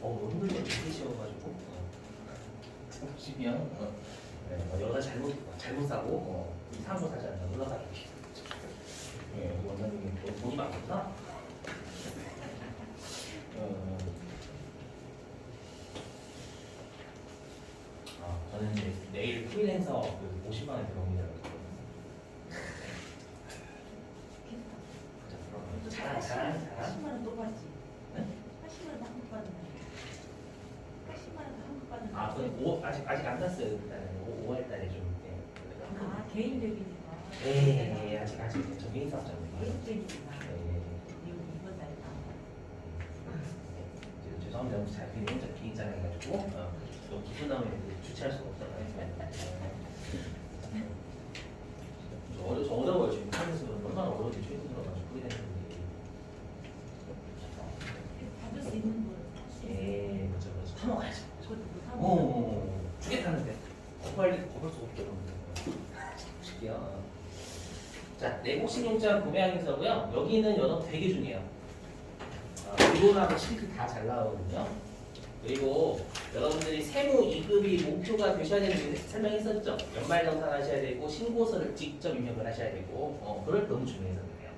오늘 좀 되게 쉬워가지고 보시면 여기다 잘못 사고 이상한 거 사지 않나 올라가기. 원장님이 돈이 많구나. 저는 이제 내일 프리랜서 50만 원 들어옵니다. 잘하. 80만 원 또 받지. 네? 80만 원 한국 받는 거. 80만 원 한국 받는 거. 아직 안 샀어요. 일단은 5월 달에 좀. 개인적이니까. 네, 아직 저 개인 사업자입니다. 개인적이니까. 네. 이번 달에 다. 죄송합니다. 잘 개인장 해가지고 또 기분 나면 주최할 수가 없잖아요. 저 어려워요 지금 하면서 얼마나 어려운지 최근 들어가지고 그게 되는 게. 받을 수 있는 거. 예, 그렇죠. 타먹어야죠. 그것도 못 하고. 주겠다는데 겁을 수 없죠. 볼게요. 자, 내국 신용장 구매 항해서고요. 여기는 여러분 되게 중요해요. 일본하고 실기 다 잘 나오거든요. 그리고 여러분들이 세무 2급이 목표가 되셔야 되는 게 설명했었죠. 연말정산 하셔야 되고 신고서를 직접 입력을 하셔야 되고 그걸 너무 중요해서 그래요.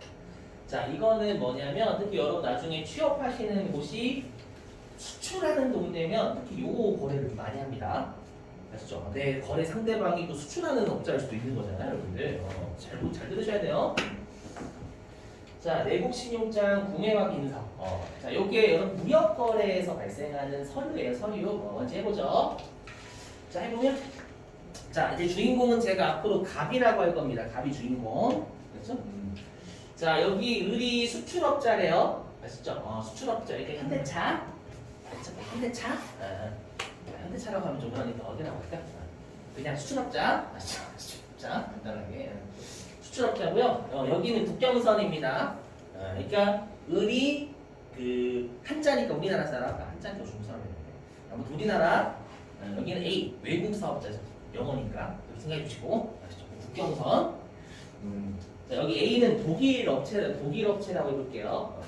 자, 이거는 뭐냐면 특히 여러분 나중에 취업하시는 곳이 수출하는 동네면 특히 요거 거래를 많이 합니다. 아시죠? 내 거래 상대방이 또 수출하는 업자일 수도 있는 거잖아요, 여러분들. 잘 들으셔야 돼요. 자, 내국 신용장 구매 확인서. 자, 요게 여러분 무역 거래에서 발생하는 서류예요, 서류. 먼저 해보죠. 자, 해보면. 자, 이제 주인공은 제가 앞으로 갑이라고 할 겁니다. 갑이 주인공. 그렇죠? 자, 여기 을이 수출업자래요. 아시죠? 수출업자. 이렇게 현대차. 현대차. 현대차라고 하면 좀 그러니까 어디라고 할까? 그냥 수출업자. 수출업자. 간단하게. 수출업자고요. 여기는 국경선입니다. 그러니까 을이 한자니까 우리나라 사람, 한자니까 중국 사람이었는데 아무튼 우리나라. 여기는 A 외국 사업자죠. 영어니까 이렇게 생각해 주시고 아시죠? 국경선. 자, 여기 A는 독일 업체라고 해볼게요.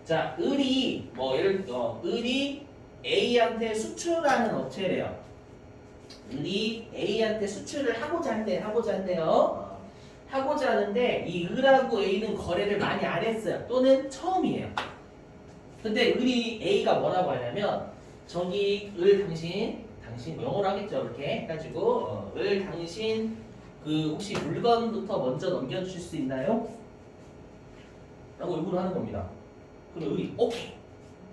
자, 을이 을이 A한테 수출하는 업체래요. 을이 A한테 수출을 하고자 한대요. 하고자 하는데 이 을하고 A는 거래를 많이 안 했어요. 또는 처음이에요. 근데 을이 A가 뭐라고 하냐면 저기 을 당신 뭐 영어로 하겠죠. 이렇게 해가지고 을 당신 혹시 물건부터 먼저 넘겨주실 수 있나요? 라고 요구를 하는 겁니다. 그럼 을이 오케이.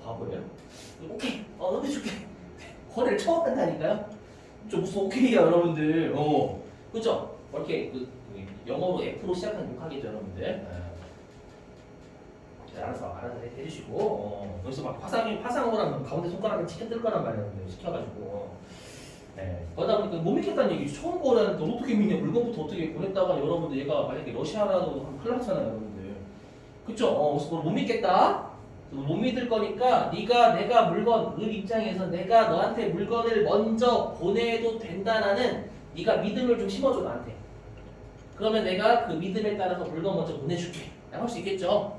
바보예요. 오케이. 넘겨줄게. 거래를 처음 한다니까요. 좀 무슨 오케이야 여러분들. 그죠? 이렇게 영어로 F로 시작하는 욕하겠죠 여러분들. 알아서 해주시고 여기서 막 화상으로 하면 가운데 손가락에 치켜 뜰 거란 말이에요. 시켜가지고 그러다 보니까 못 믿겠다는 얘기죠. 처음 거래하는데 어떻게 믿냐. 물건부터 어떻게 보냈다가 여러분들 얘가 만약에 러시아라도 하면 큰일 났잖아요 여러분들. 그쵸? 그래서 그걸 못 믿겠다. 못 믿을 거니까 내가 물건 을 입장에서 내가 너한테 물건을 먼저 보내도 된다라는 네가 믿음을 좀 심어줘 나한테. 그러면 내가 그 믿음에 따라서 물건 먼저 보내줄게 라고 할 수 있겠죠.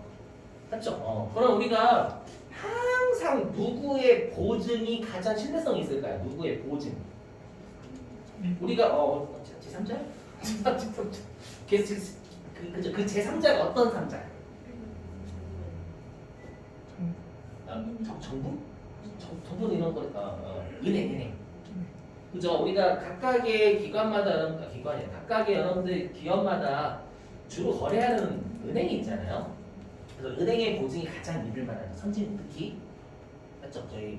맞죠? 그럼 우리가 항상 누구의 보증이 가장 신뢰성이 있을까요? 누구의 보증? 우리가 제3자? 그 제3자가 어떤 3자? 정부? 정부 이런 거니까 은행. 그죠? 우리가 각각의 기관마다 각각의 여러분들 기업마다 주로 거래하는 은행이 있잖아요. 그래서 은행의 보증이 가장 믿을 만한 선진 특히 맞죠? 저희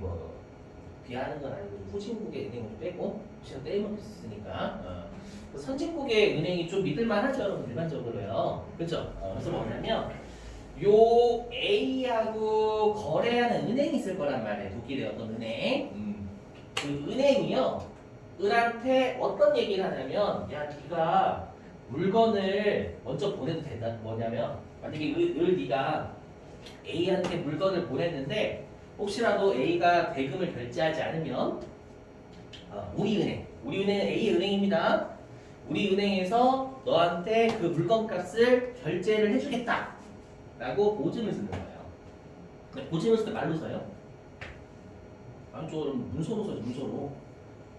비하하는 건 아니고 후진국의 은행을 빼고 혹시나 떼임을 있으니까 선진국의 은행이 좀 믿을 만하죠, 여러분 일반적으로요. 그렇죠? 그래서 뭐냐면 요 A하고 거래하는 은행이 있을 거란 말이에요. 독일의 어떤 은행. 그 은행이요. 을한테 어떤 얘기를 하냐면 야 네가 물건을 먼저 보내도 된다. 뭐냐면 만약에 네가 A한테 물건을 보냈는데 혹시라도 A가 대금을 결제하지 않으면 우리은행은 A 은행입니다. 우리 은행에서 너한테 그 물건값을 결제를 해주겠다 라고 보증을 쓰는 거예요. 근데 보증을 쓸 때 말로 써요. 쪽으로 문서로 써죠, 문서로.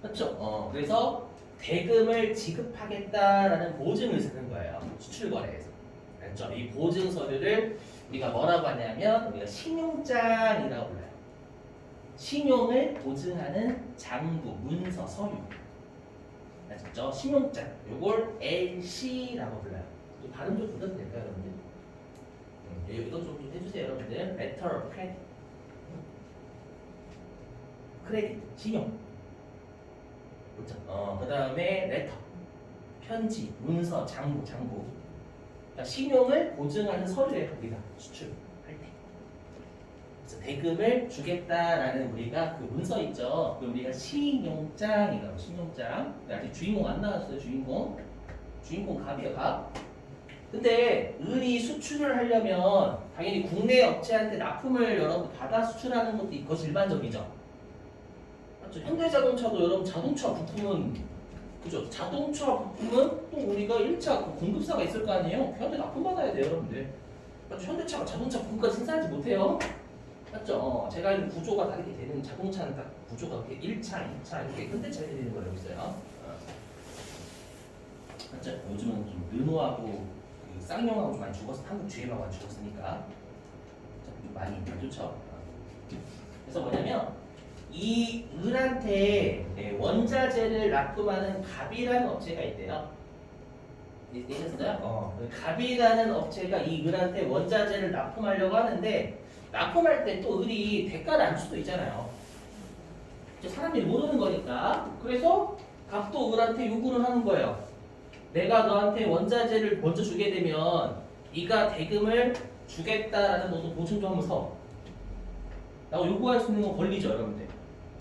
맞죠? 그래서 대금을 지급하겠다라는 보증을 쓰는 거예요. 수출거래에서. 알죠? 이 보증 서류를 우리가 뭐라고 하냐면 우리가 신용장이라고 불러요. 신용을 보증하는 장부, 문서, 서류. 맞죠? 신용장. 요걸 LC라고 불러요. 좀 발음 좀 불러도 될까요, 여러분들? 이거 좀 해주세요, 여러분들. Letter of Credit. 크레딧, 신용. 그렇죠? 그 다음에 레터, 편지, 문서, 장부. 그러니까 신용을 보증하는 서류예요, 우리가 수출할 때. 그래서 대금을 주겠다라는 우리가 그 문서 있죠. 그 우리가 신용장이라고, 신용장. 아직 주인공 안 나왔어요, 주인공. 주인공 갑이에요, 갑. 근데 을이 수출을 하려면 당연히 국내 업체한테 납품을 여러분 받아 수출하는 것도 그것이 일반적이죠. 맞죠? 현대자동차도 여러분 자동차 부품은 그죠? 자동차 부품은 또 우리가 1차 공급사가 있을 거 아니에요? 현대 납품 받아야 돼요, 여러분들. 맞죠? 현대차가 자동차 부품까지 생산하지 못해요. 맞죠? 제가 알는 구조가 다르게 되는 자동차는 딱 구조가 이렇게 1차, 2차 이렇게 현대차가 되는 거라고 있어요. 맞죠? 요즘은 좀 르노하고 그 쌍용하고 좀 많이 죽어서 한국 GM하고 많이 죽었으니까 좀 많이 안 좋죠. 그래서 뭐냐면 이 을한테 원자재를 납품하는 갑이라는 업체가 있대요. 이해하셨어요? 그 갑이라는 업체가 이 을한테 원자재를 납품하려고 하는데 납품할 때 또 을이 대가를 안 줄 수도 있잖아요. 사람들이 모르는 거니까. 그래서 갑도 을한테 요구를 하는 거예요. 내가 너한테 원자재를 먼저 주게 되면 네가 대금을 주겠다라는 너도 보증 좀 한번 서. 라고 요구할 수 있는 건 권리죠, 여러분들.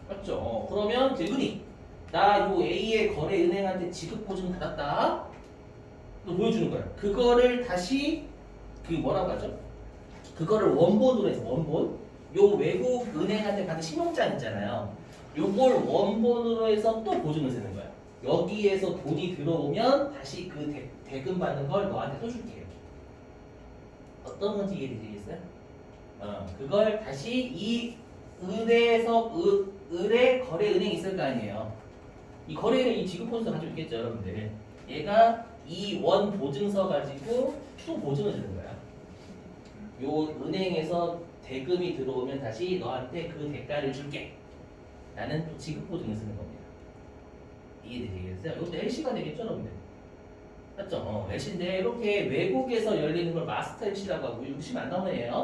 맞죠? 그러면 이제 은이 나 요 A의 거래 은행한테 지급 보증 받았다. 또 보여주는 거야. 그거를 다시 그 뭐라고 하죠? 그거를 원본으로 해서 원본. 요 외국 은행한테 받은 신용장 있잖아요. 요걸 원본으로 해서 또 보증을 쓰는 거야. 여기에서 돈이 들어오면 다시 그 대금 받는 걸 너한테 또 줄게요. 어떤 건지 이해되시겠어요? 그걸 다시 이 은에서 을의 거래 은행이 있을 거 아니에요. 이 거래 은행 이 지급 보증서 가지고 있겠죠, 여러분들. 얘가 이 원 보증서 가지고 또 보증을 주는 거야. 요 은행에서 대금이 들어오면 다시 너한테 그 대가를 줄게. 라는 또 지급 보증을 쓰는 겁니다. 이해되시겠어요? 이것도 LC가 되겠죠, 여러분들. 맞죠? LC인데 이렇게 외국에서 열리는 걸 마스터 LC라고 하고 욕심 안 나오는 애예요.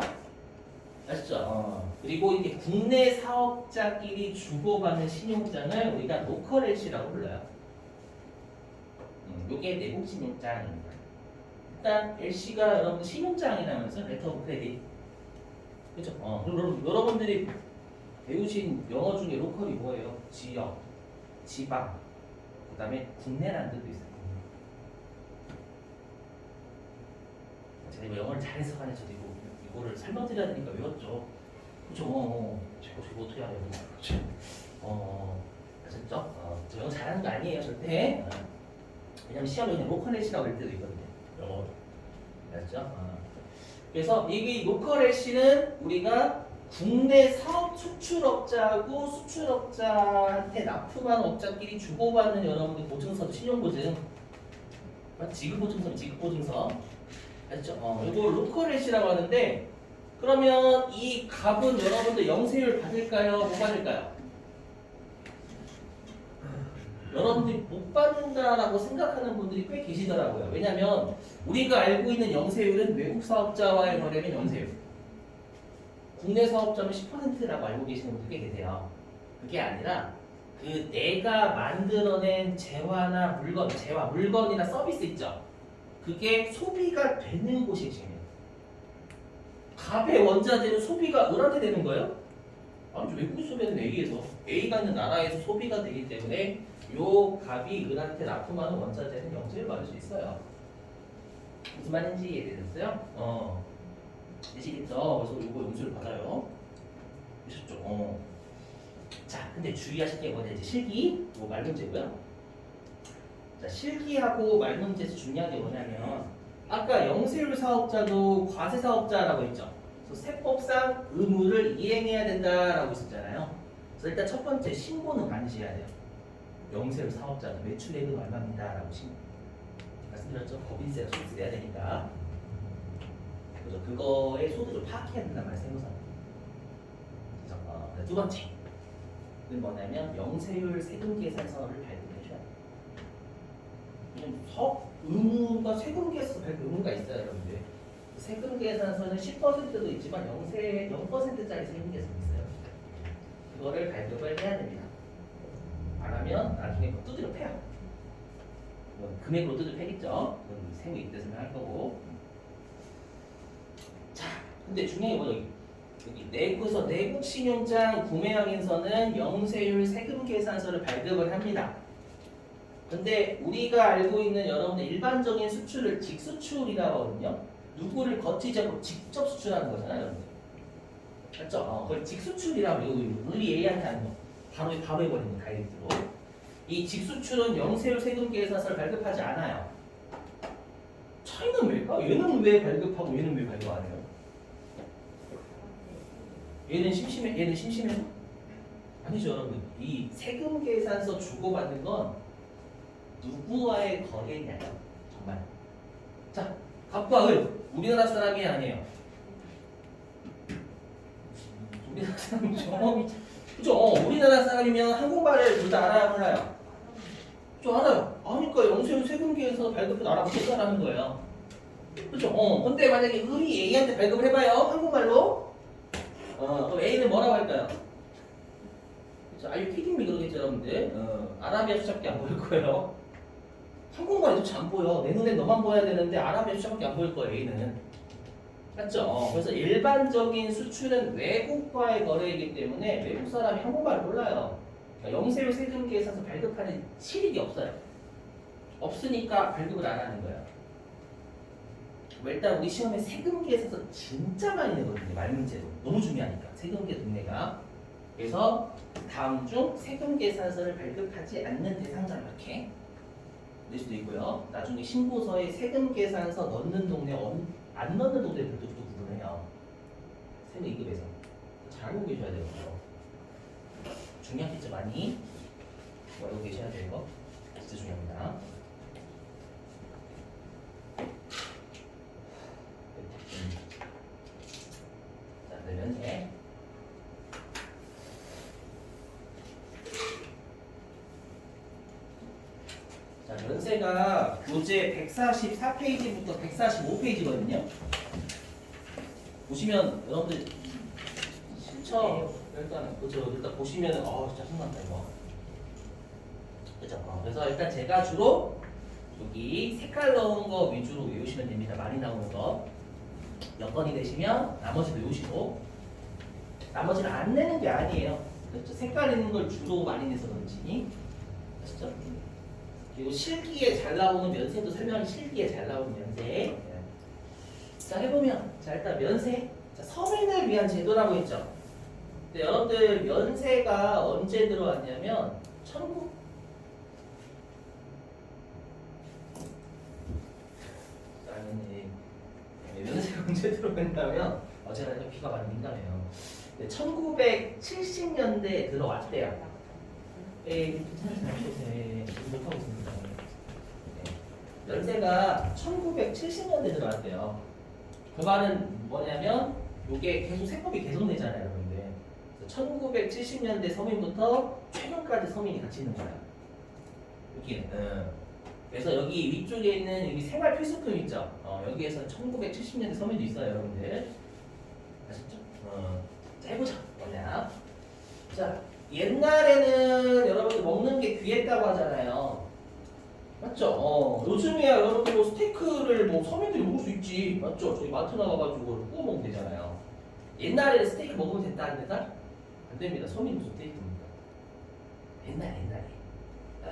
아시죠? 그리고 이게 국내 사업자끼리 주고받는 신용장을 우리가 로컬 LC라고 불러요. 요게 내국 신용장입니다. 일단 LC가 여러분 신용장이라면서 레터 오브 크레딧. 그죠? 그럼 여러분들이 배우신 영어 중에 로컬이 뭐예요? 지역, 지방, 그 다음에 국내라는 뜻도 있어요. 제가 이거 영어를 잘해서 하네. 저도 이거를 설명드려야 되니까 외웠죠. 그쵸? 저거 어떻게 알아요? 그쵸? 아셨죠? 저 영어 잘하는 거 아니에요, 절대. 왜냐면 시험에 그냥 로컬애쉬라고 할 때도 있거든요. 영어로. 아셨죠? 그래서 이게 로컬애쉬는 우리가 국내 사업 수출업자하고 수출업자한테 납품하는 업자끼리 주고받는 여러분들 보증서도 신용보증. 지급보증서는 지급보증서. 아시죠? 이거 로컬애쉬라고 하는데 그러면 이 값은 여러분들 영세율 받을까요? 못 받을까요? 여러분들이 못 받는다라고 생각하는 분들이 꽤 계시더라고요. 왜냐하면 우리가 알고 있는 영세율은 외국 사업자와의 거래는 영세율, 국내 사업자는 10%라고 알고 계시는 분들 꽤 계세요. 그게 아니라 그 내가 만들어낸 재화나 물건, 재화, 물건이나 서비스 있죠. 그게 소비가 되는 곳이 핵심이에요. 갑의 원자재는 소비가 을한테 되는 거예요? 아니죠. 외국인 소비는 A에서, A가 있는 나라에서 소비가 되기 때문에 요 갑이 을한테 납품하는 원자재는 영세를 받을 수 있어요. 무슨 말인지 이해되셨어요? 되시겠죠? 그래서 요거 영세를 받아요. 되셨죠? 자, 근데 주의하실 게 뭐냐? 이제 실기, 뭐 말문제고요. 자, 실기하고 말문제에서 중요한 게 뭐냐면 아까 영세율 사업자도 과세 사업자라고 했죠. 그래서 세법상 의무를 이행해야 된다라고 했었잖아요. 그래서 그래서 일단 첫 번째 신고는 반드시 해야 돼요. 영세율 사업자는 매출액은 얼마입니다라고 신고. 말씀드렸죠? 법인세가 소득세 내야 되니까. 그죠? 그거의 소득을 파악해야 된단 말이에요. 세무사. 그죠? 두 번째는 뭐냐면 영세율 세금 계산서를 발급해줘야 돼요. 의무가 세금 계산서 발급 의무가 있어요, 여러분들. 세금 계산서는 10%도 있지만 0%짜리 세금 계산서 있어요. 그거를 발급을 해야 됩니다. 안 하면 나중에 그거 두드려 패요. 금액으로 두드려 패겠죠. 그건 세무 이때 설명할 거고. 자, 근데 중요한 게 뭐죠? 여기 내구서 내국 신용장 구매 항인서는 영세율 세금 계산서를 발급을 합니다. 근데 우리가 알고 있는 여러분의 일반적인 수출을 직수출이라고 하거든요. 누구를 거치지 않고 직접 수출하는 거잖아요, 여러분들. 맞죠? 그걸 직수출이라고 우리 A한테 하는 거. 바로 해버리는 다이렉트로. 이 직수출은 영세율 세금 계산서를 발급하지 않아요. 차이는 왜일까? 얘는 왜 발급하고 얘는 왜 발급 안 해요? 얘는 심심해? 아니죠, 여러분. 이 세금 계산서 주고받는 건 누구와의 거래냐요, 정말. 자, 갑과 을. 우리나라 사람이 아니에요. 우리나라 사람이죠. 그죠? 우리나라 사람이면 한국말을 둘 다 알아야 몰라요. 저 알아요. 아니까 영세율 세금계에서 발급을 알아보겠다라는 거예요. 그죠? 근데 만약에 을이 A한테 발급을 해봐요. 한국말로. 그럼 A는 뭐라고 할까요? 그죠? Are you kidding me? 그러겠죠, 여러분들. 아라비아 수작밖에 안 보일 거예요. 한국말이 도대체 안 보여. 내 눈에 너만 보여야 되는데 아라비아 수작밖에 안 보일 거예요, A는. 맞죠? 그래서 일반적인 수출은 외국과의 거래이기 때문에 외국 사람이 한국말을 몰라요. 그러니까 영세율 세금 계산서 발급하는 실익이 없어요. 없으니까 발급을 안 하는 거예요. 일단 우리 시험에 세금 계산서 진짜 많이 내거든요. 말문제로. 너무 중요하니까. 세금계 동네가. 그래서 다음 중 세금 계산서를 발급하지 않는 대상자 이렇게 낼 수도 있고요. 나중에 신고서에 세금 계산서 넣는 동네, 안 넣는 동네 별도로 구분해요. 세무 2급에서. 잘 알고 계셔야 돼요. 중요하겠죠, 많이. 알고 계셔야 돼요. 이거. 진짜 중요합니다. 자, 면세. 자, 면세가 교재 144페이지부터 145페이지거든요. 보시면 여러분들 실처 일단 그죠? 일단 보시면은 짜증난다 이거. 그죠? 그래서 일단 제가 주로 여기 색깔 넣은 거 위주로 외우시면 됩니다. 많이 나오는 거. 여건이 되시면 나머지도 외우시고 나머지는 안 내는 게 아니에요. 그렇죠? 색깔 있는 걸 주로 많이 내서 그런지 아시죠? 그리고 실기에 잘 나오는 면세도 설명이 실기에 잘 나오는 면세. 자, 해보면 자 일단 면세. 자, 서민을 위한 제도라고 했죠. 근데 여러분들 면세가 언제 들어왔냐면 면세가 언제 들어왔냐면 제가 이렇게 귀가 많이 민감해요. 1970년대에 들어왔대요. 괜찮으세요? 못하고 있습니다. 면세가 1970년대에 들어왔대요. 그 말은 뭐냐면 이게 계속 세법이 개선되잖아요, 여러분들. 1970년대 서민부터 최근까지 서민이 같이 있는 거야. 여기는. 그래서 여기 위쪽에 있는 여기 생활 필수품 있죠. 여기에서 1970년대 서민도 있어요, 여러분들. 아셨죠? 자, 해보자. 뭐냐? 자, 옛날에는 여러분들 먹는 게 귀했다고 하잖아요. 맞죠? 요즘에야 여러분들 스테이크를 뭐 서민들이 먹을 수 있지. 맞죠? 저희 마트 나가가지고 구워 먹으면 되잖아요. 옛날에 스테이크 먹으면 됐다 안 됐다? 안 됩니다. 서민 무슨 스테이크입니까? 옛날에.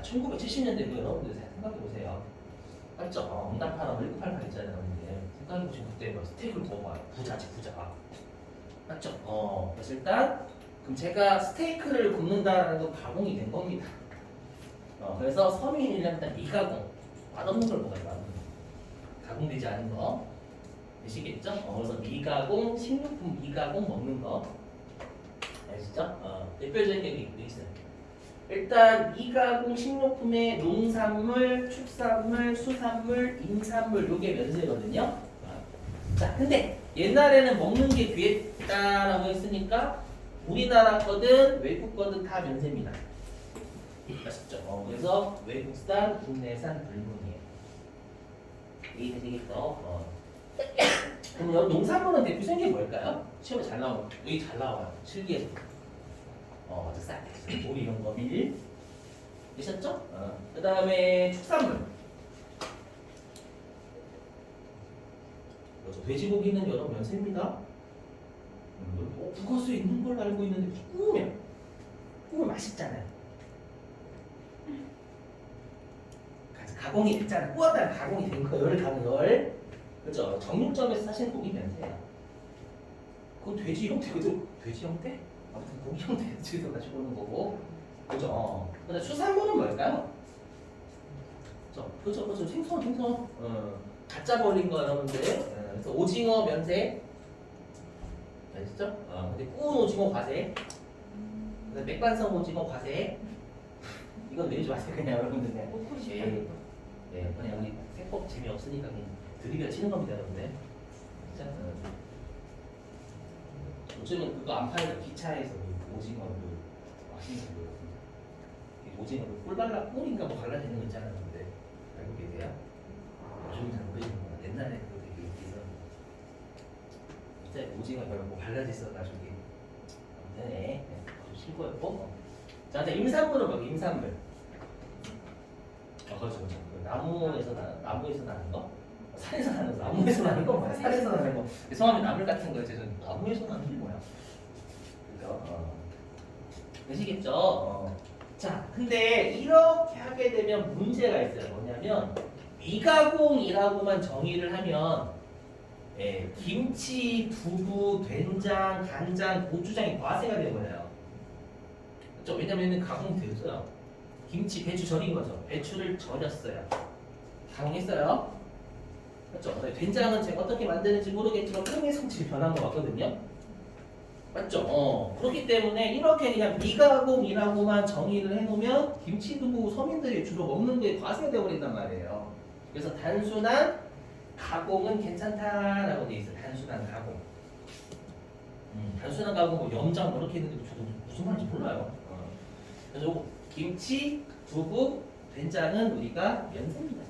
1970년대도 여러분들 생각해보세요. 맞죠? 응답하라, 물급할 거 있잖아요. 여러분들. 생각해보시면 그때 뭐 스테이크를 먹어봐요. 부자지, 부자. 맞죠? 그래서 일단 그럼 제가 스테이크를 굽는다는 건 가공이 된 겁니다. 그래서 서민이라면 일단 미가공, 맛없는 걸 먹어요. 맛없는 거. 가공되지 않은 거. 되시겠죠? 그래서 미가공, 식료품 미가공 먹는 거. 아시죠? 대표적인 게 있어요. 일단 이가공 식료품의 농산물, 축산물, 수산물, 임산물 요게 면세거든요. 자, 근데 옛날에는 먹는 게 귀했다라고 했으니까 우리나라 거든 외국 거든 다 면세입니다. 아시죠? 그래서 외국산, 국내산 불문이에요. 이해되시겠죠? 그럼 여기 농산물은 대표적인 게 뭘까요? 시험에 잘 나와요. 여기 잘 나와요. 실기에서. 맞아, 쌀, 오이 이런 거 밀. 되셨죠? 그 다음에 축산물. 그렇죠. 돼지고기는 여러 면세입니다. 북어수에 있는 걸로 알고 있는데 구우면 맛있잖아요. 가공이 됐잖아. 구웠다가 가공이 된 거, 열 가는 걸. 그렇죠. 정육점에서 사시는 고기 면세야. 그건 돼지 형태거든. 돼지 형태? 아무튼 고기 형태에서 가지고 오는 거고. 그죠? 근데 수산물은 뭘까요? 그죠. 생선. 가짜 버린 거 여러분들. 그래서 오징어 면세. 아시죠? 근데 구운 오징어 과세. 근데 맥반석 오징어 과세. 이건 내리지 마세요, 그냥 여러분들. 그냥. 먹고 싶다. 그냥 우리 세법 재미없으니까 그냥 드립이라 치는 겁니다, 여러분들. 진짜. 요즘은 그거 안 팔니까 기차에서 그 오징어 맛있는 거 오징어 꿀인가 뭐 발라내는 거 있잖아요, 근데 알고 계세요? 요즘 잘 모르시는구나. 옛날에 그거 되게 인기있었는데 진짜 오징어 별로 뭐 발라져 있어가지고 아무튼 좀 신고였고. 자, 이제 임산물은 뭐야? 임산물. 그렇죠. 그 나무에서 나는 거? 산에서 나는 거, 나무에서 나는 거 뭐야? 산에서 나는 거. 성함이 나물 같은 거예요. 저는 나무에서 나는 게 뭐야? 그죠? 되시겠죠? 자, 근데 이렇게 하게 되면 문제가 있어요. 뭐냐면 미가공이라고만 정의를 하면 김치, 두부, 된장, 간장, 고추장이 과세가 되어버려요. 그렇죠? 왜냐면 가공됐어요. 김치, 배추 절인 거죠. 배추를 절였어요. 가공했어요. 그렇죠? 된장은 제가 어떻게 만드는지 모르겠지만 콩의 성질이 변한 것 같거든요. 맞죠? 그렇기 때문에 이렇게 그냥 미가공이라고만 정의를 해놓으면 김치, 두부 서민들이 주로 먹는 거에 과세가 되어버린단 말이에요. 그래서 단순한 가공은 괜찮다라고 돼 있어요. 단순한 가공. 단순한 가공 뭐 염장 뭐 이렇게 했는데 저도 무슨 말인지 몰라요. 그래서 김치, 두부, 된장은 우리가 면세입니다.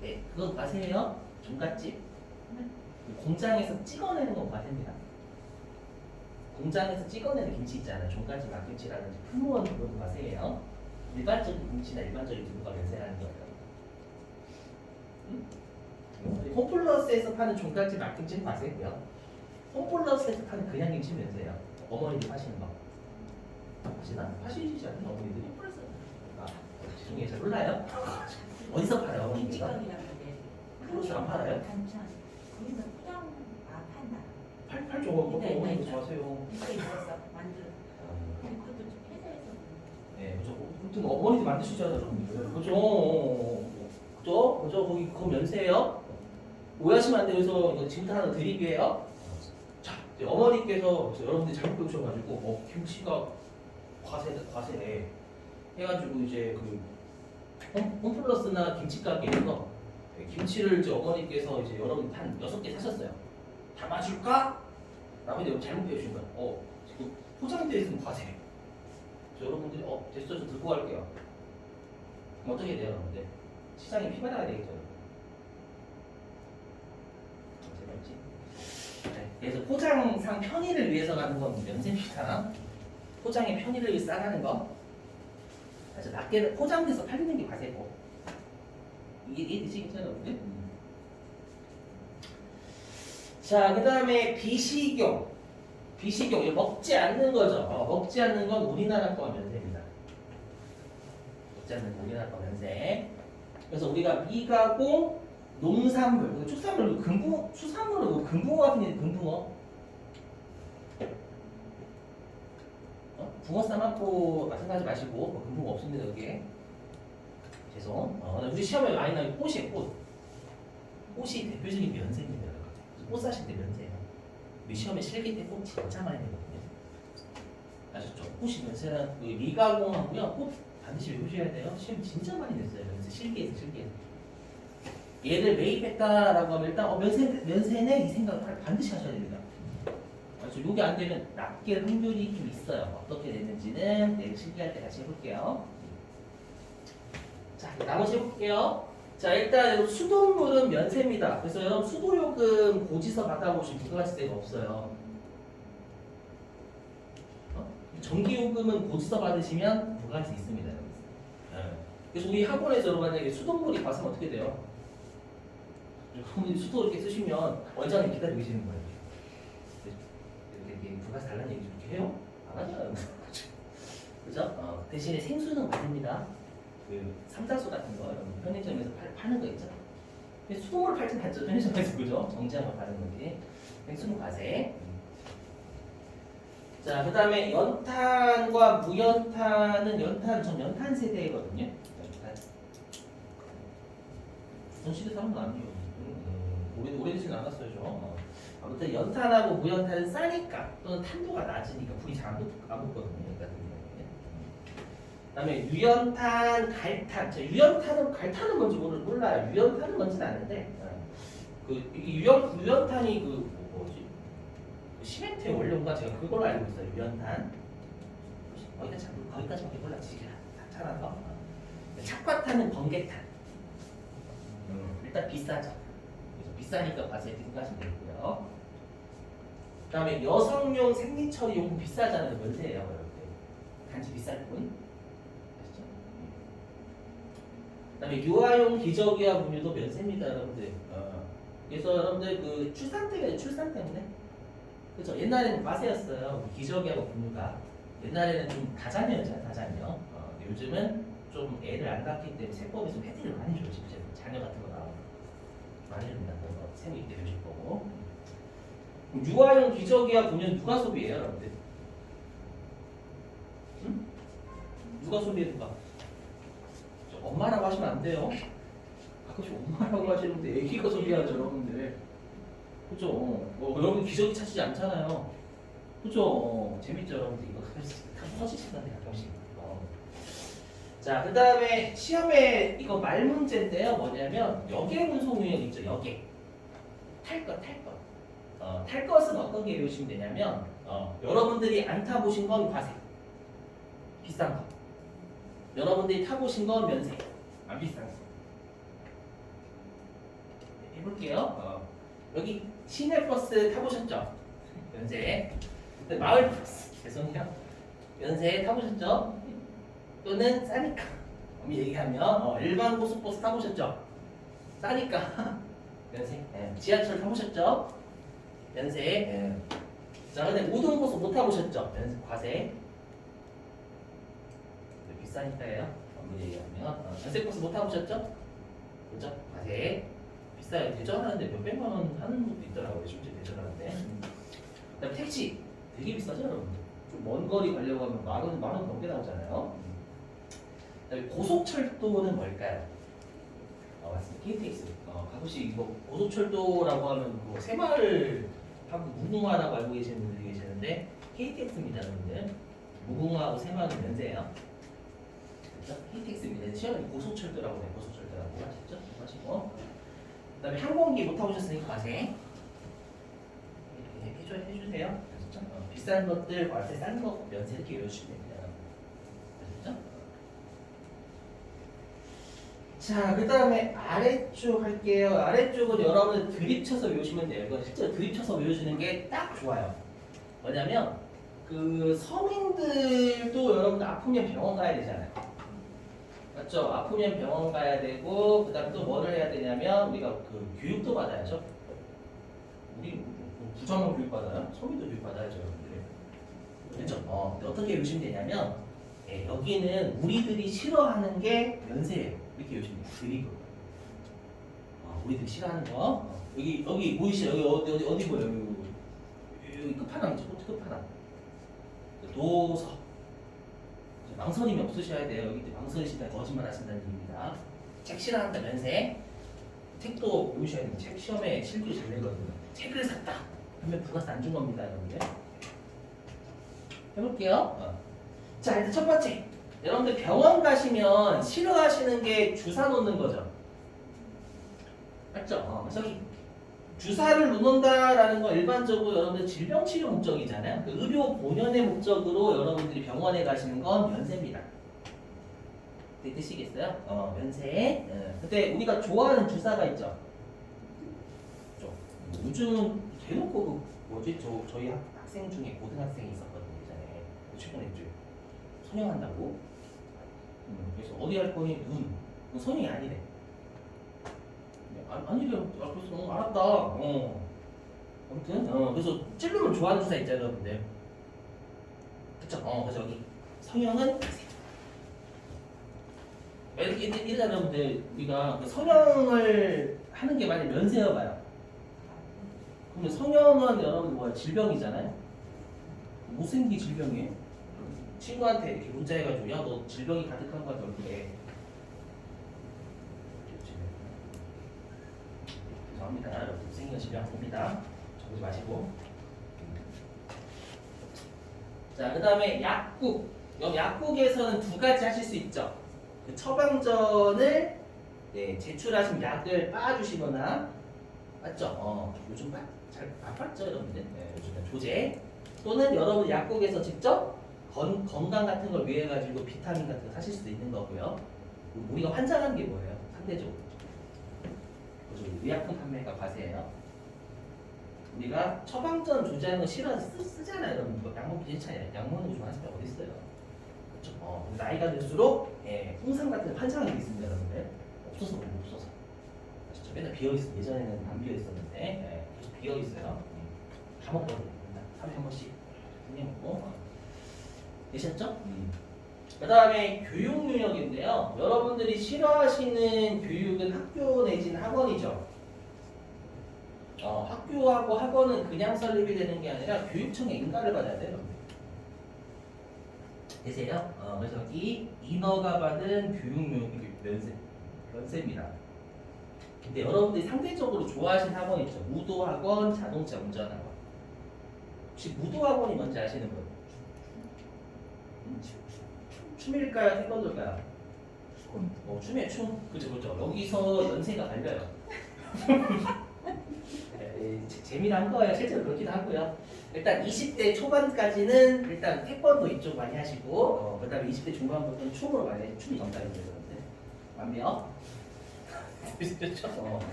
네, 그거 과세예요. 종갓집. 공장에서 찍어내는 건 과세입니다. 공장에서 찍어내는 김치 있잖아요. 종갓집 막김치라든지 풀무원 그건 과세예요. 일반적인 김치나 일반적인 두부가 면세라는 거예요. 홈플러스에서 파는 종갓집 막김치는 과세고요. 홈플러스에서 파는 그냥 김치 면세예요. 어머니들 파시는 거. 파시지 않나요? 어머니들이? 죄송해요. 잘 몰라요? 어디서 팔아요? 어머니가? 김치가게라는 데. 홈플러스 안 팔아요? 반찬. 거기서 포장 판다. 팔죠. 어머니도 좋아하세요. 이렇게 있었어. 만들어. 근데 그것도 좀 회사에서. 네, 그죠. 아무튼 어머니도 만드시잖아요, 여러분들. 그죠? 거기 그거 면세예요. 오해하시면 안 돼요. 그래서 이거 지금부터 하나 드리게요. 자, 이제 어머니께서 여러분들이 잘못 배우셔가지고 김치가 과세래 해가지고 이제 그 홈플러스나 김치 가게에서 김치를 이제 어머니께서 이제 여러분 한 6개 사셨어요. 담아줄까? 라고 이제 잘못 배우신 거야. 지금 포장되어 있으면 과세. 여러분들이 됐어, 저 들고 갈게요. 그럼 어떻게 돼요, 여러분들? 시장에 피받아야 되겠죠. 네, 그래서 포장상 편의를 위해서 가는 건 면세입니다. 포장의 편의를 위해 싸가는 거. 그래서 낮게 포장돼서 팔리는 게 과세고. 이게 되시겠죠, 여러분들? 자, 그 다음에 비식용. 이거 먹지 않는 거죠. 먹지 않는 건 우리나라 거가 면세입니다. 먹지 않는 건 우리나라 거 면세. 그래서 우리가 미가공, 농산물, 축산물, 수산물은 금붕어 같은 게 금붕어. 붕어 싸먹고 생각하지 마시고 금붕어 없습니다 여기에. 죄송. 우리 시험에 많이 나오는 꽃이에요. 꽃이 대표적인 면세입니다. 꽃 사실 때 면세예요. 우리 시험에 실기 때 꼭 진짜 많이 내거든요. 아셨죠? 혹시 면세랑 그 미가공하고요. 꼭 반드시 외우셔야 돼요. 시험 진짜 많이 냈어요. 면세 실기에서. 얘를 매입했다라고 하면 일단 면세네 이 생각을 반드시 하셔야 됩니다. 그래서 요게 안 되면 낚일 확률이 좀 있어요. 어떻게 됐는지는 내일 실기할 때 같이 해볼게요. 자, 나머지 해볼게요. 자, 일단 수돗물은 면세입니다. 그래서 여러분 수도요금 고지서 받아보신 부가가치세가 없어요. 전기요금은 고지서 받으시면 부가가치 있습니다. 여러분. 그래서 우리 학원에서 여러분 만약에 수돗물이 발생 어떻게 돼요? 수도 이렇게 쓰시면 원장님 기다리고 계시는 거예요. 이렇게 부가세 달라는 얘기 좀 이렇게 해요? 안 하잖아요. 그죠? 대신에 생수는 받습니다. 그 삼다수 같은 거 여러분 편의점에서 파는 거 있죠? 수돗물 팔 땐 받죠. 편의점에서 그죠? 정지한 거 파는 거지. 생수는 과세. 자, 그 다음에 연탄과 무연탄은 전 연탄 세대거든요. 연탄. 전 시대 사람도 아니에요. 오래되진 않았어요. 아무튼 연탄하고 무연탄은 싸니까 또는 탄도가 낮으니까 불이 잘 안 붙거든요. 그다음에 유연탄, 갈탄. 갈탄은 뭔지 몰라요. 유연탄은 뭔지는 아는데 이게 유연탄이 뭐지? 시멘트의 원료인가 제가 그걸 알고 있어요. 유연탄. 거기까지밖에 몰라. 지금 다 찾아서. 착화탄은 번개탄. 일단 비싸죠. 그래서 비싸니까 과세 이렇게 생각하시면 되고요. 그다음에 여성용 생리처리 용품 비싸잖아요. 면세예요, 여러분들. 단지 비쌀 뿐. 아시죠? 그다음에 유아용 기저귀와 분유도 면세입니다, 여러분들. 그래서 여러분들 그 출산 때문에 그렇죠. 옛날에는 과세였어요. 기저귀하고 분유가. 옛날에는 좀 다자녀였잖아요, 다자녀. 요즘은 좀 애를 안 낳기 때문에 세법에서 혜택을 많이 줘요, 진짜. 자녀 같은 거 나오고 많이 줍니다. 그런 거 세무 입대 되실 거고. 유아용 기저귀와 분유는 누가 소비해요, 여러분들? 응? 누가 소비해, 누가? 엄마라고 하시면 안 돼요. 가끔씩 엄마라고 하시는데 애기가 소비하죠, 여러분들. 그죠? 여러분 기저귀 찾지 않잖아요. 그죠? 재밌죠, 여러분들. 이거 가끔씩 다 터지시는데 가끔씩. 자, 그 다음에 시험에 이거 말 문제인데요. 뭐냐면 여객 운송 유형 있죠, 여객. 탈 것. 탈 것은 어떤 게 외우시면 되냐면 여러분들이 안 타보신 건 과세. 비싼 거. 여러분들이 타보신 건 면세. 안 비싼 거. 해볼게요. 여기 시내버스 타보셨죠? 면세. 마을버스. 죄송해요. 면세 타보셨죠? 또는 싸니까. 얘기하면 일반 고속버스 타보셨죠? 싸니까. 면세. 지하철 타보셨죠? 면세. 자, 근데 모든 고속 못 타보셨죠? 면세. 과세. 비싸니까요. 얘기하면 면세버스 못 타보셨죠? 그렇죠? 과세. 비싸요. 대전하는데 몇백만 원 하는 것도 있더라고요. 실제 대전하는데. 그다음에 택시 되게 비싸죠, 여러분. 좀 먼 거리 가려고 하면 만 원 넘게 나오잖아요. 그다음에 고속철도는 뭘까요? 맞습니다. KTX. 가끔씩 이거 고속철도라고 하면 뭐 새마을하고 무궁화라고 알고 계시는 분들이 계시는데 KTX입니다, 여러분들. 무궁화하고 새마을은 면세예요. 그렇죠? KTX입니다. 시험에 고속철도라고 해요. 고속철도라고 하셨죠? 하시고. 그다음에 항공기 못 타보셨으니까 과세. 해주세요. 아셨죠? 비싼 것들 과세, 싼 거 면세 이렇게 외우시면 됩니다. 아셨죠? 자, 그 다음에 아래쪽 할게요. 아래쪽은 여러분들 드립쳐서 외우시면 돼요. 이건 실제로 드립쳐서 외우시는 게 딱 좋아요. 뭐냐면 그 서민들도 여러분들 아프면 병원 가야 되잖아요. 맞죠? 아프면 병원 가야 되고 그 다음에 또 뭐를 해야 되냐면 우리가 그 교육도 받아야죠. 우리 부정형 교육 받아요? 서민도 교육 받아야죠, 여러분들. 그렇죠? 어떻게 외우시면 되냐면 여기는 우리들이 싫어하는 게 면세예요. 이렇게 외우시면 돼요. 드립을. 우리들이 싫어하는 거. 여기 보이시죠? 여기 어디 보여요? 여기 끝판왕이죠. 끝판왕. 도서. 망설임이 없으셔야 돼요. 여기 망설이시면 거짓말 하신다는 얘기입니다. 책 싫어한다 면세. 책도 외우셔야 돼요. 책 시험에 실기 잘 내거든요. 책을 샀다. 그러면 부가세 안 준 겁니다, 여러분들. 해볼게요. 자, 일단 첫 번째. 여러분들 병원 가시면 싫어하시는 게 주사 놓는 거죠. 맞죠? 그래서 주사를 놓는다라는 건 일반적으로 여러분들 질병 치료 목적이잖아요. 그 의료 본연의 목적으로 여러분들이 병원에 가시는 건 면세입니다. 뜻이겠어요? 면세. 근데 우리가 좋아하는 주사가 있죠. 요즘 대놓고 저희 학생 중에 고등학생이 있었거든요. 예전에 최근에 이제 성형한다고. 그래서 어디 할 거니 눈. 성형이 아니래. 아니래요. 그래서 알았다. 아무튼 그래서 찔르면 좋아하는 주사 있잖아요, 여러분들. 그쵸? 그래서 여기 성형은 이러잖아요, 여러분들. 우리가 그 성형을 하는 게 만약 면세여봐요. 그러면 성형은 여러분 뭐야? 질병이잖아요. 못생긴 질병이에요. 친구한테 이렇게 문자해가지고 야 너 질병이 가득한 거 같아 얼굴에. 죄송합니다. 여러분 못생긴 질병 아닙니다. 적지 마시고. 자, 그 다음에 약국. 여기 약국에서는 두 가지 하실 수 있죠. 그 처방전을 제출하신 약을 빻아주시거나, 맞죠? 요즘 잘 안 빻죠, 여러분들? 요즘은 조제. 또는 여러분 약국에서 직접 건강 같은 걸 위해 가지고 비타민 같은 거 사실 수도 있는 거고요. 우리가 환장한 게 뭐예요? 상대적으로. 의약품 판매가 과세예요. 우리가 처방전 조제하는 거 싫어서 쓰잖아요, 여러분. 약 먹기 괜찮아요. 약 먹는 거 좋아하시는 분 어디 있어요? 그렇죠. 나이가 들수록 홍삼 같은 환장하는 게 있습니다, 여러분들. 없어서 없어서. 진짜 맨날 비어 있어. 예전에는 안 비어 있었는데 계속 비어 있어요. 다 먹거든요. 하루에 한 번씩 먹고. 되셨죠? 그 다음에 교육 능력인데요. 여러분들이 싫어하시는 교육은 학교 내지는 학원이죠. 학교하고 학원은 그냥 설립이 되는 게 아니라 교육청에 인가를 받아야 돼요. 되세요? 그래서 이 인허가 받은 교육 능력이 면세입니다. 근데 여러분들이 상대적으로 좋아하시는 학원 있죠. 무도학원, 자동차 운전학원. 혹시 무도학원이 뭔지 아시는 분? 춤일까요? 태권도일까요? 춤이에요, 춤. 그죠. 여기서 연세가 갈려요. 재미난 거예요. 실제로 그렇기도 하고요. 일단 20대 초반까지는 일단 태권도 이쪽 많이 하시고, 그 다음에 20대 중반부터는 춤으로 많이 해요. 춤이 정답입니다. 완벽. 그렇죠?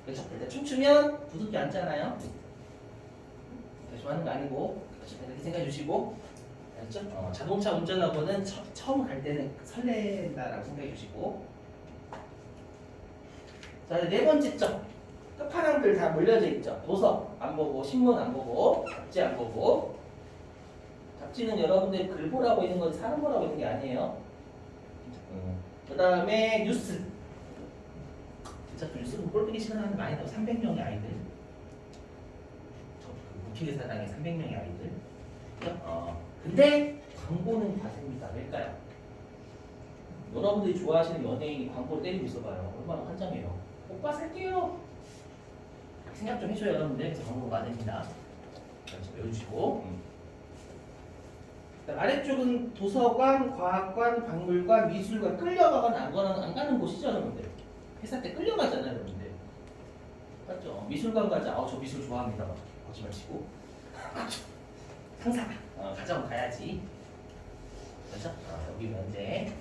그렇죠. 일단 춤추면 부득이 앉잖아요. 좋아하는 거 아니고, 이렇게 생각해 주시고, 알았죠? 자동차 운전하고는 처음 갈 때는 설렌다라고 생각해 주시고. 자, 네 번째 점. 끝판왕들 다 몰려져 있죠. 도서 안 보고, 신문 안 보고, 잡지 안 보고. 잡지는 여러분들이 글 보라고 있는 거지 사람 보라고 있는 게 아니에요. 그 다음에 뉴스. 진짜 뉴스는 꼴보기 싫어하는 많이 나와요. 300명의 아이들. 무키르 사당의 300명의 아이들. 근데 광고는 과세입니다. 왜일까요? 여러분들이 좋아하시는 연예인이 광고를 때리고 있어봐요. 얼마나 환장해요. 오빠 살게요. 생각 좀 해줘요, 여러분들. 그래서 광고가 과세입니다. 외우시고. 아래쪽은 도서관, 과학관, 박물관, 미술관 끌려가거나 안 가는 곳이죠, 여러분들. 회사 때 끌려가잖아요, 여러분들. 맞죠? 미술관 가자. 저 미술 좋아합니다. 거짓말 치고. 상사가 가자고 가야지. 그렇죠? 여기 면세.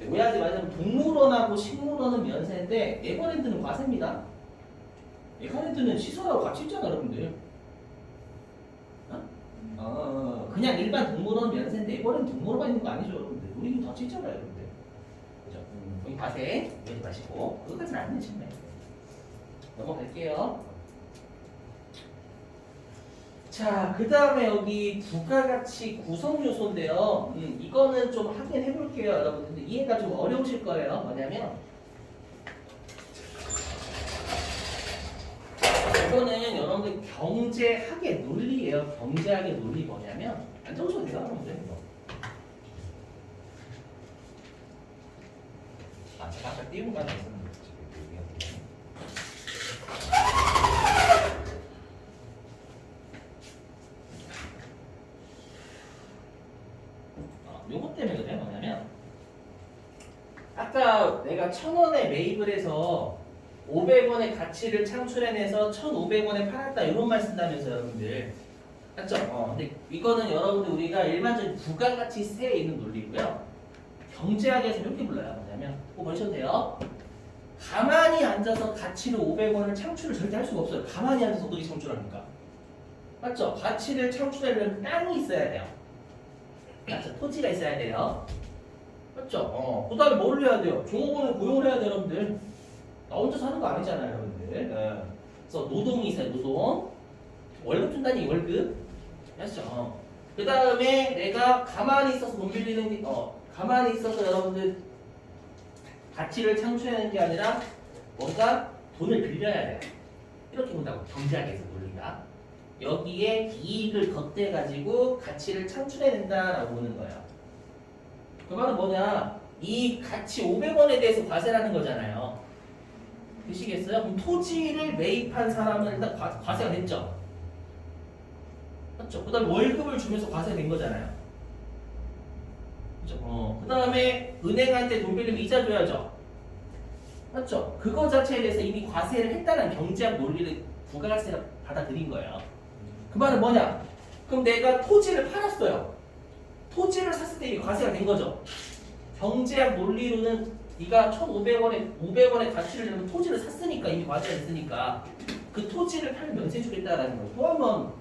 오해하지 마시면 동물원하고 식물원은 면세인데 에버랜드는 과세입니다. 에버랜드는 시설하고 같이 있잖아, 여러분들. 그냥 일반 동물원 면세인데 에버랜드 동물원만 있는 거 아니죠, 여러분들. 우리는 같이 있잖아요, 여러분들. 그죠? 여기 과세 오해하지 마시고 그것까지는 안 되시네. 넘어갈게요. 자, 그 다음에 여기 부가가치 구성 요소인데요. 이거는 좀 확인해 볼게요, 여러분들. 이해가 좀 어려우실 거예요. 뭐냐면 이거는 여러분들 경제학의 논리예요. 경제학의 논리 뭐냐면 안 적으셔도 돼요, 여러분들. 제가 아까 띄운 거 하나 있었는데. 요것 때문에 그래요. 뭐냐면 아까 내가 1,000원에 매입을 해서 500원의 가치를 창출해내서 1,500원에 팔았다 이런 말 쓴다면서 여러분들 맞죠? 근데 이거는 여러분들 우리가 일반적인 부가가치세에 있는 논리고요. 경제학에서 이렇게 불러요. 뭐냐면 꼭 보셔도 돼요. 가만히 앉아서 가치를 500원을 창출을 절대 할 수가 없어요. 가만히 앉아서 어떻게 창출합니까? 맞죠? 가치를 창출하려면 땅이 있어야 돼요. 맞죠? 토지가 있어야 돼요. 맞죠? 그 다음에 뭘 해야 돼요? 종업원을 고용을 해야 돼요, 여러분들. 나 혼자 사는 거 아니잖아요, 여러분들. 그래서 노동이 있어요, 노동. 월급 준다니, 월급. 맞죠? 그 다음에 내가 가만히 있어서 돈 빌리는 게, 가만히 있어서 여러분들 가치를 창출하는 게 아니라 뭔가 돈을 빌려야 돼요. 이렇게 본다고, 경제학에서 논리가. 여기에 이익을 덧대가지고 가치를 창출해낸다라고 보는 거예요. 그 말은 뭐냐? 이 가치 500원에 대해서 과세라는 거잖아요. 되시겠어요? 그럼 토지를 매입한 사람은 일단 과세가 됐죠? 맞죠? 그 다음에 월급을 주면서 과세가 된 거잖아요. 그죠? 그 다음에 은행한테 돈 빌리면 이자 줘야죠? 맞죠? 그거 자체에 대해서 이미 과세를 했다는 경제학 논리를 부가가치세가 받아들인 거예요. 그 말은 뭐냐? 그럼 내가 토지를 팔았어요. 토지를 샀을 때 이게 과세가 된 거죠. 경제학 논리로는 네가 1,500원에 가치를 내면 토지를 샀으니까 이미 과세가 됐으니까 그 토지를 팔면 면세 주겠다라는 거예요. 또 한 번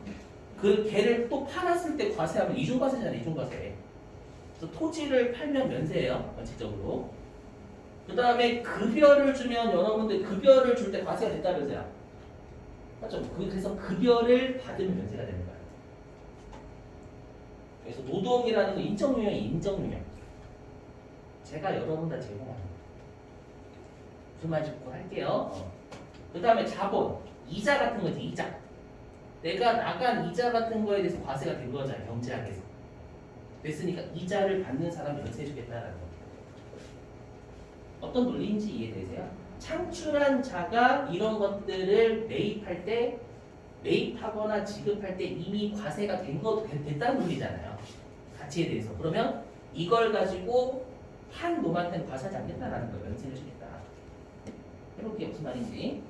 그 개를 또 팔았을 때 과세하면 이중과세잖아요. 이중과세. 그래서 토지를 팔면 면세예요. 원칙적으로. 그 다음에 급여를 주면 여러분들 급여를 줄 때 과세가 됐다면서요. 맞죠? 그래서 급여를 받으면 면세가 되는 거예요. 그래서 노동이라는 건 인적유형이 인적유형. 제가 여러분 다 제공합니다. 무슨 말인지 꼭 할게요. 그 다음에 자본, 이자 같은 거지, 이자. 내가 나간 이자 같은 거에 대해서 과세가 된 거잖아요, 경제학에서. 됐으니까 이자를 받는 사람을 면세해주겠다라는 겁니다. 어떤 논리인지 이해되세요? 창출한 자가 이런 것들을 매입할 때, 매입하거나 지급할 때 이미 과세가 됐다는 논리잖아요. 가치에 대해서. 그러면 이걸 가지고 한 놈한테는 과세하지 않겠다라는 거예요. 면세를 주겠다. 해볼게요. 무슨 말인지.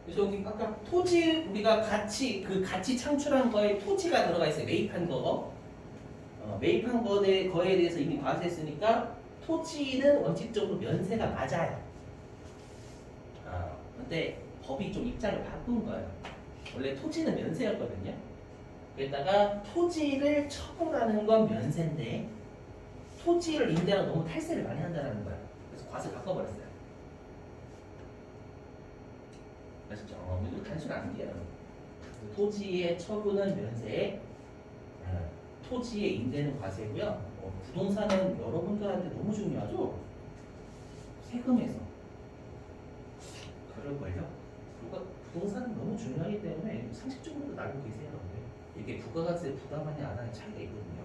그래서 여기 아까 토지 우리가 그 가치 창출한 거에 토지가 들어가 있어요. 매입한 거. 매입한 거에 대해서 이미 과세했으니까 토지는 원칙적으로 면세가 맞아요. 근데 법이 좀 입장을 바꾼 거예요. 원래 토지는 면세였거든요. 그랬다가 토지를 처분하는 건 면세인데 토지를 임대하면 너무 탈세를 많이 한다는 거예요. 그래서 과세 바꿔버렸어요. 아시죠? 이거 단순 아니에요. 토지의 처분은 면세, 토지의 임대는 과세고요. 부동산은 여러분들한테 너무 중요하죠. 세금에서 그럴걸요. 부동산은 너무 중요하기 때문에 상식적으로도 알고 계세요. 이게 부가가세 부담하냐 안 하냐 차이가 있거든요.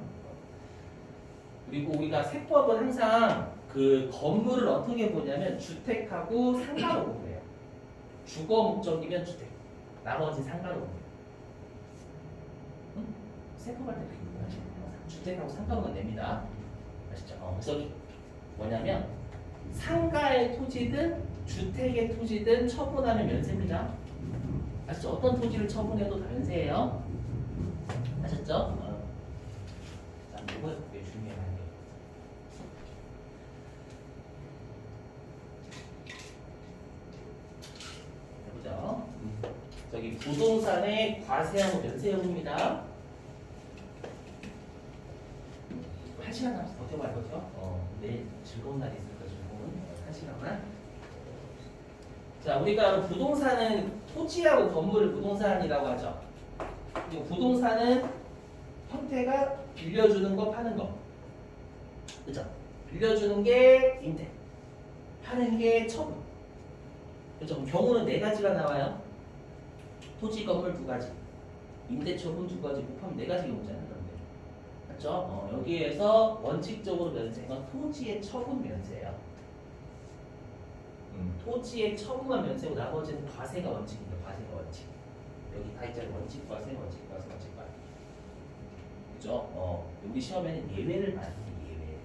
그리고 우리가 세법은 항상 그 건물을 어떻게 보냐면 주택하고 상가로 보세요. 주거 목적이면 주택, 나머지 상가로 봅니다. 세법할 때 그거 하시면 주택하고 상가로만 냅니다. 아시죠? 그래서 뭐냐면 상가의 토지든 주택의 토지든 처분하면 면세입니다. 아시죠? 어떤 토지를 처분해도 다 면세예요. 아셨죠? 자, 이거 되게 중요한 게. 해보죠. 저기 부동산의 과세하고 면세 여부입니다. 1시간 남았어. 버텨봐요, 버텨. 내일 즐거운 날이 있을 거야, 즐거운. 1시간만. 자, 우리가 부동산은 토지하고 건물을 부동산이라고 하죠. 그리고 부동산은 형태가 빌려주는 거, 파는 거. 그죠? 빌려주는 게 임대, 파는 게 처분. 그죠? 경우는 4가지가 나와요. 토지, 건물 2가지, 임대, 처분 2가지 곱하면 4가지 경우잖아요. 맞죠? 여기에서 원칙적으로 면세가 토지의 처분 면세예요. 토지의 처분만 면세고 나머지는 과세가 원칙입니다. 과세가 원칙. 여기 다 있잖아요. 원칙 과세, 원칙 과세, 원칙 과세. 그죠? 우리 시험에는 예외를 많이 해요. 예외.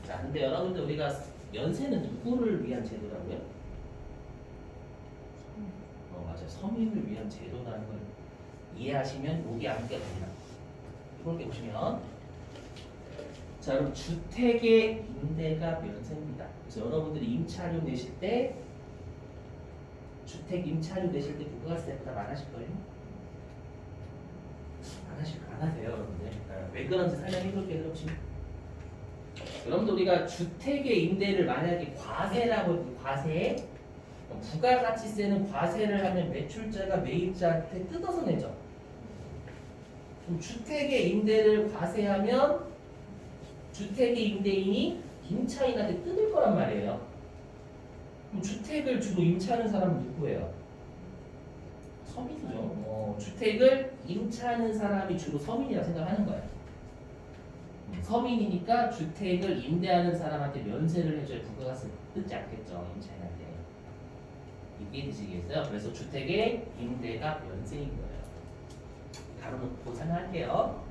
자, 근데 여러분들 우리가 면세는 누구를 위한 제도라고요? 맞아요. 서민을 위한 제도라는 걸 이해하시면 여기 암기가 됩니다. 이렇게 보시면 자, 그럼 주택의 임대가 면세입니다. 그래서 여러분들이 임차료 내실 때 주택 임차료 내실 때 부가세 부담 안 하실 거예요? 안 하세요, 여러분들. 왜 그런지 설명해 볼게요. 그럼 지금 여러분들 우리가 주택의 임대를 만약에 과세라고 해도 과세 부가가치세는 과세를 하면 매출자가 매입자한테 뜯어서 내죠. 그럼 주택의 임대를 과세하면 주택의 임대인이 임차인한테 뜯을 거란 말이에요. 그럼 주택을 주로 임차하는 사람은 누구예요? 서민이죠. 주택을 임차하는 사람이 주로 서민이라고 생각하는 거예요. 서민이니까 주택을 임대하는 사람한테 면세를 해줘야 부가가치를 뜯지 않겠죠. 임차인한테. 이게 되시겠어요? 그래서 주택의 임대가 면세인 거예요. 바로 놓고 설명할게요.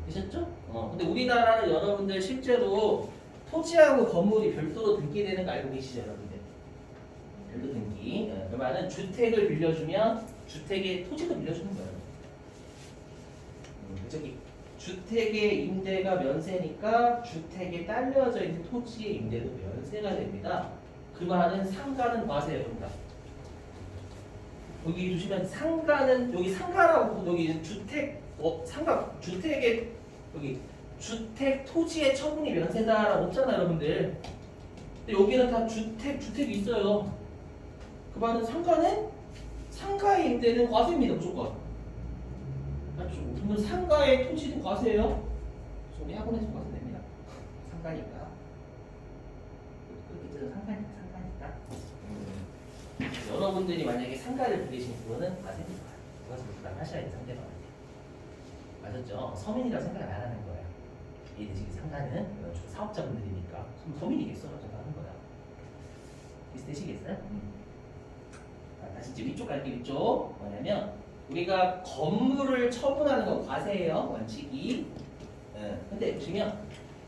되셨죠? 근데 우리나라는 여러분들 실제로 토지하고 건물이 별도로 등기되는 거 알고 계시죠, 여러분들? 별도 등기. 그 말은 주택을 빌려주면 주택의 토지도 빌려주는 거예요. 저기 주택의 임대가 면세니까 주택에 딸려져 있는 토지의 임대도 면세가 됩니다. 그 말은 상가는 과세예요, 여러분들. 여기 보시면 상가는 여기 상가라고 여기 주택 상가 주택의 여기 주택 토지의 처분이 면세다라고 없잖아요, 여러분들. 근데 여기는 다 주택이 있어요. 그 말은 상가는 상가의 임대는 과세입니다, 무조건. 맞죠? 그러면 상가의 토지도 과세예요. 우리 학원에서 과세 냅니다. 상가니까. 그렇게 해서 상가니까. 여러분들이 만약에 상가를 빌리시는 그거는 과세입니다. 그것을 부담하셔야 돼요, 상대방한테. 맞았죠? 서민이라고 생각을 안 하는 거예요. 이해되시기 상가는 사업자분들이니까 서민이겠어? 생각하는 거야. 비슷하시겠어요? 다시 이제 위쪽 갈게요. 위쪽 뭐냐면 우리가 건물을 처분하는 건 과세예요, 원칙이. 근데 보시면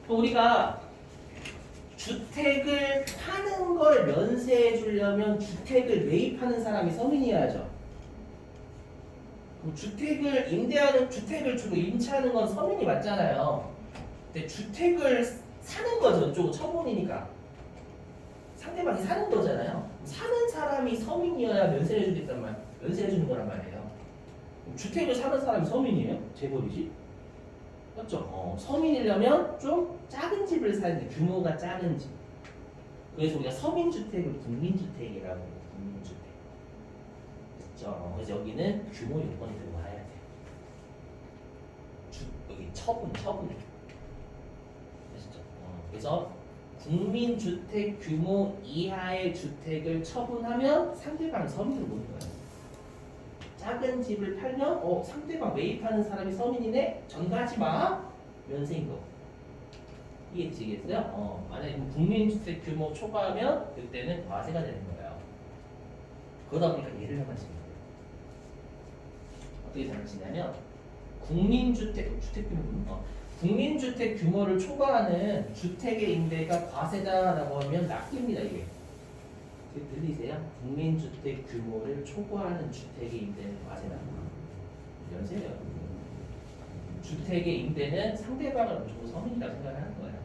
또 우리가 주택을 파는 걸 면세해 주려면 주택을 매입하는 사람이 서민이어야죠. 그럼 주택을 임대하는 주택을 주로 임차하는 건 서민이 맞잖아요. 근데 주택을 사는 거죠. 이쪽은 처분이니까. 상대방이 사는 거잖아요. 사는 사람이 서민이어야 면세해 주겠단 말, 면세해 주는 거란 말이에요. 그럼 주택을 사는 사람이 서민이에요? 재벌이지? 맞죠? 서민이려면 좀 작은 집을 사야 돼. 규모가 작은 집. 그래서 우리가 서민주택을 국민주택이라고 해요. 국민주택. 그렇죠? 그래서 여기는 규모 요건이 들어와야 돼. 여기 처분. 아시죠? 그래서 국민주택 규모 이하의 주택을 처분하면 상대방이 서민으로 보는 거예요. 작은 집을 팔면 상대방 매입하는 사람이 서민이네? 전가하지 마. 면세인 거. 이해되시겠어요? 만약에 국민주택 규모 초과하면 그때는 과세가 되는 거예요. 그러다 보니까 예를 하나 지면 돼요. 어떻게 생각하시냐면 국민주택 규모 국민주택 규모를 초과하는 주택의 임대가 과세다라고 하면 낚입니다, 이게. 들리세요? 국민주택 규모를 초과하는 주택의 임대는 과세다. 면세예요. 주택의 임대는 상대방을 무조건 서민이라고 생각하는 거예요.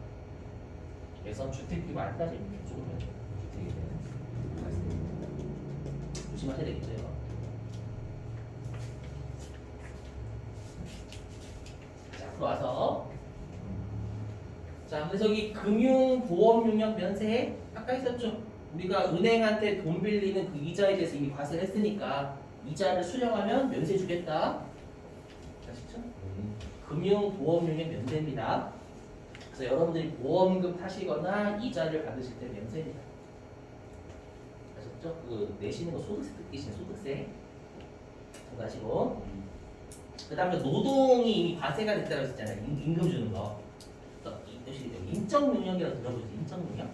그래서 주택 규모 안 따지면 무조건 면세. 주택 임대는 과세. 조심하셔야 되겠죠, 이거. 자, 앞으로 와서 자, 그래서 여기 금융보험용역 면세 아까 했었죠. 우리가 은행한테 돈 빌리는 그 이자에 대해서 이미 과세를 했으니까 이자를 수령하면 면세 주겠다. 아시죠? 금융보험용역 면세입니다. 그래서 여러분들이 보험금 타시거나 이자를 받으실 때 면세입니다. 아셨죠? 그 내시는 거 소득세 뜯기시는 소득세 생각하시고 그 다음에 노동이 이미 과세가 됐다고 했잖아요. 임금 주는 거. 인적능력이라고 들어보죠. 인적능력.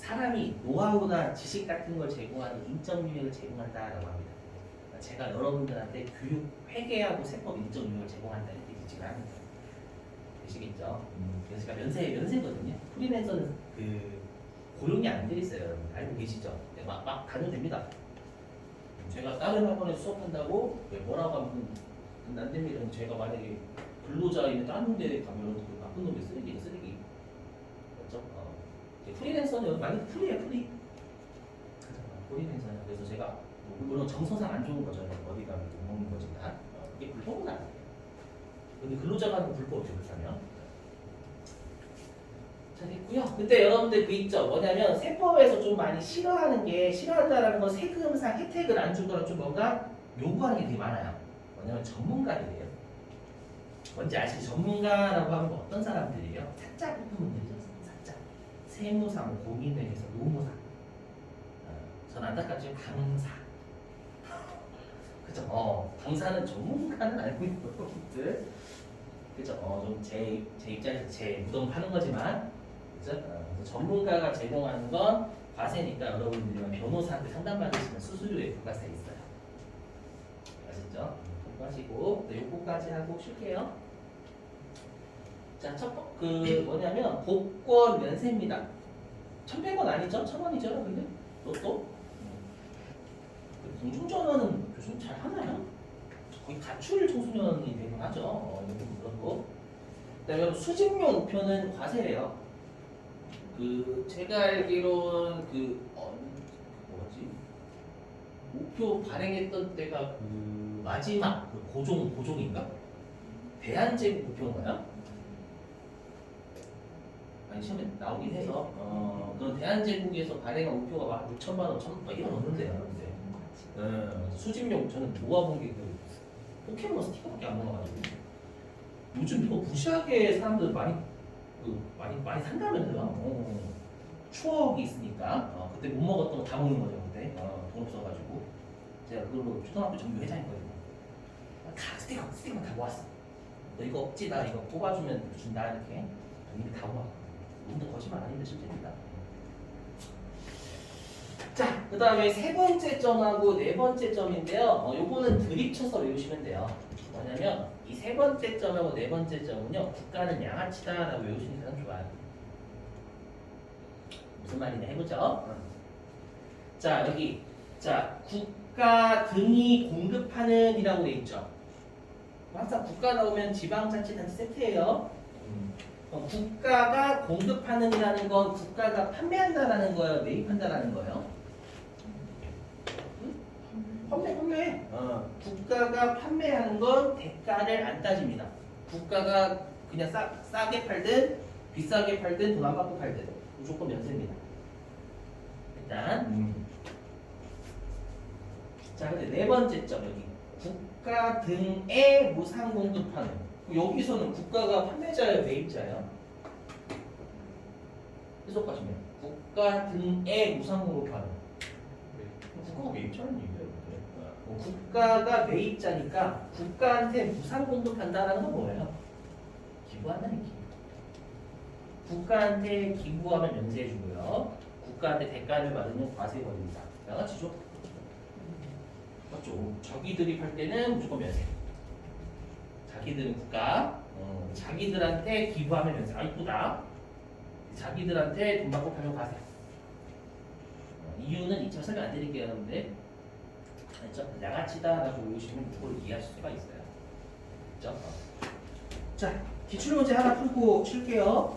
사람이 노하우나 지식 같은 걸 제공하는 인적 유형을 제공한다라고 합니다. 그러니까 제가 여러분들한테 교육 회계하고 세법 인적 유형을 제공한다는 뜻이지만 되시겠죠? 그래서 제가 면세거든요. 프리랜서는 그 고용이 안 돼 있어요. 여러분 알고 계시죠? 네, 막 다녀도 됩니다. 제가 다른 학원에 수업한다고 뭐라고 하면 안 됩니다. 제가 만약에 근로자인 다른 데에 가면 그 나쁜 놈이 쓰레기예요, 쓰레기. 그렇죠? 프리랜서는 많이 프리예요, 프리. 프리랜서는 그래서 제가 물론 정서상 안 좋은 거죠. 어디 가면 못 먹는 거지만 그게 불법은 아니에요. 근데 근로자가 하는 불법이죠, 그렇다면. 자, 됐고요. 근데 여러분들 그 있죠. 뭐냐면 세법에서 좀 많이 싫어한다라는 건 세금상 혜택을 안 주거나 좀 뭔가 요구하는 게 되게 많아요. 뭐냐면 전문가들이에요. 뭔지 아시죠? 전문가라고 하면 어떤 사람들이에요? 사자 부분들이죠. 사자. 세무사, 뭐 공인회계사, 노무사. 전 안타깝지만 강사. 그죠? 강사는 전문가는 알고 있는 것들. 그죠? 좀 제 입장에서 제 무덤 파는 거지만, 그죠? 그래서 전문가가 제공하는 건 과세니까 여러분들이랑 변호사한테 상담받으시면 수수료에 부가세 있어요. 아시죠? 하시고, 네, 요거까지 하고 쉴게요. 자, 뭐냐면 복권 면세입니다. 1,100원 아니죠? 1,000원이죠, 근데 로또. 공중전화는 교수님 잘 하나요? 거의 가출 청소년이 되긴 하죠. 그렇고. 그다음에 수집용 우표는 과세래요. 제가 알기로는 뭐지? 우표 발행했던 때가 마지막 고종인가? 대한제국 우표인가요? 아니 시험에 나오긴 해서 그런 대한제국에서 발행한 우표가 막 6천만 원, 1,000만 이런 넘는데요. 수집용 저는 모아본 게 포켓몬 스티커밖에 안 모아가지고 요즘 이거 무시하게 사람들 많이 산다면서요. 추억이 있으니까 그때 못 먹었던 거 다 먹는 거죠. 그때 돈 없어가지고 제가 그걸로 초등학교 정규 회장이거든요. 다 스티커만 다 모았어. 너 이거 없지? 나 이거 뽑아주면 준다 이렇게 이미 다 모았어. 근데 거짓말 아닌데 실제입니다. 자, 그 다음에 세 번째 점하고 네 번째 점인데요. 요거는 드립쳐서 외우시면 돼요. 뭐냐면 이 세 번째 점하고 네 번째 점은요. 국가는 양아치다라고 외우시는 게 가장 좋아요. 무슨 말이냐 해보죠. 자, 여기 국가 등이 공급하는 이라고 돼 있죠. 항상 국가 나오면 지방자치단체 세트예요. 국가가 공급하는 이라는 건 국가가 판매한다라는 거예요, 매입한다라는 거예요. 판매. 국가가 판매하는 건 대가를 안 따집니다. 국가가 그냥 싸게 팔든 비싸게 팔든 돈 안 받고 팔든 무조건 면세입니다. 일단 자, 근데 네 번째 점 여기 국가 등에 무상 공급하는 여기서는 국가가 판매자예요, 매입자예요? 해석하시면 국가 등에 무상 공급하는 국가가 매입자는 얘기예요. 국가가 매입자니까 국가한테 무상 공급한다는 건 뭐예요? 기부한다는 얘기. 국가한테 기부하면 면세해주고요. 국가한테 대가를 받으면 과세 벌립니다. 양아치죠? 맞죠? 자기들이 팔 때는 무조건 면세. 자기들은 국가, 자기들한테 기부하면 면세. 아 이쁘다. 자기들한테 돈 받고 팔면 과세. 이유는 이쯤 설명 안 드릴게요, 여러분들. 그렇죠? 양아치다라고 외우시면 그걸 이해하실 수가 있어요. 그렇죠? 자, 기출문제 하나 풀고 칠게요.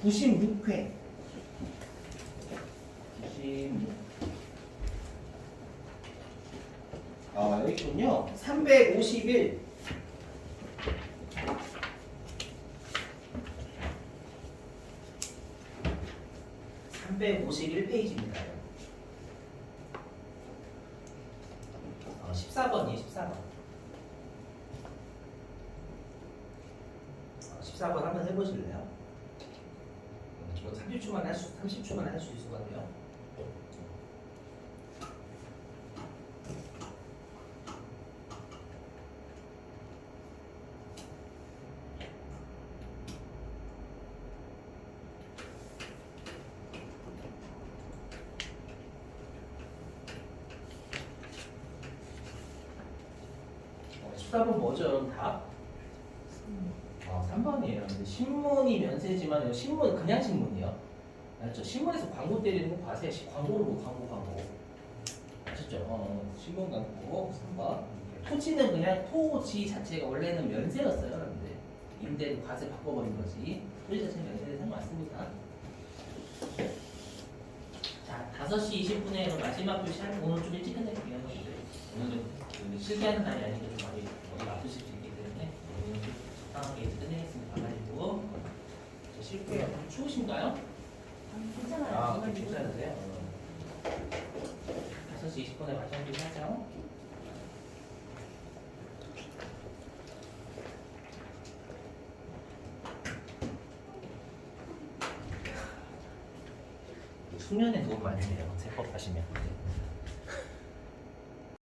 96회. 96. 여기 있군요. 351. 351페이지입니다. 14번이에요, 14번. 14번 한번 해보실래요? 30초만 할 수 있을 것 같아요. 답은 뭐죠, 여러분? 답? 3번이에요. 근데 신문이 면세지만 이거 신문 그냥 신문이요. 알죠? 신문에서 광고 때리는 거 봐세요. 광고로 광고. 아셨죠? 신문 광고 3번. 토지는 그냥 토지 자체가 원래는 면세였어요. 여러분들. 임대로 과세 바꿔버린 거지. 토지 자체는 면세에 상관없습니다. 자, 5시 20분에 마지막 교시하면 오늘 좀 일찍 끝낼게요. 오늘은 실기하는 날이 아니니까 좀 많이 어디 아프실 수 있기 때문에 오늘 좀 적당하게 일찍 끝내겠습니다. 가가지고 자, 쉴게요. 추우신가요? 괜찮아요. 이건 괜찮으세요? 5시 20분에 마지막 교시 하죠. 수면에 도움 많이 돼요. 세법 하시면.